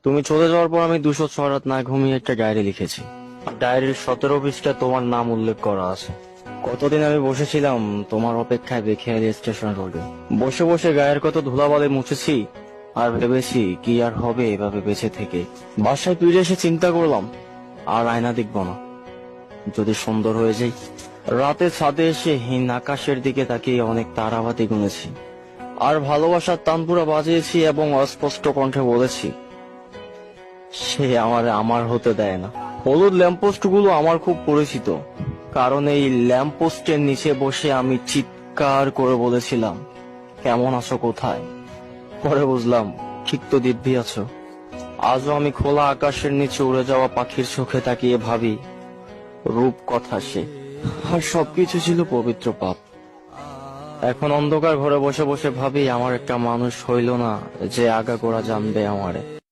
তুমি চলে যাওয়ার পর আমি 206 রাত না ঘুমিয়ে একটা ডায়েরি লিখেছি। ডায়েরির 17 পৃষ্ঠায় তোমার নাম উল্লেখ করা আছে। কতদিন আমি বসেছিলাম তোমার অপেক্ষায় বেখেয়ালি স্টেশন রোডে, বসে বসে গায়ের কত ধুলাবালি মুছেছি, আর ভেবেছি কি আর হবে এভাবে বেঁচে থেকে। বাসায় ফিরে এসে চিন্তা করলাম আর আয়না দেখব না, যদি সুন্দর হয়ে যাই। রাতে ছাদে এসে হীন আকাশের দিকে তাকিয়ে অনেক তারাবাতি গুনেছি, আর ভালোবাসার তানপুরা বাজিয়েছি এবং অস্পষ্ট কণ্ঠে বলেছি সে আমার হতে দেয় না। হলুদ ল্যাম্পপোস্ট গুলো আমার খুব পরিচিত, কারণ এই ল্যাম্পপোস্টের নিচে বসে আমি চিৎকার করে বলেছিলাম কেমন আছো, কোথায়। পরে বুঝলাম ঠিক তো দিব্যি আছো। আজও আমি খোলা আকাশের নিচে উড়ে যাওয়া পাখির চোখে তাকিয়ে ভাবি রূপ কথা সে, আর সবকিছু ছিল পবিত্র পাপ। এখন অন্ধকার ঘরে বসে বসে ভাবি আমার একটা মানুষ হইল না যে আগাগোড়া জানবে আমারে।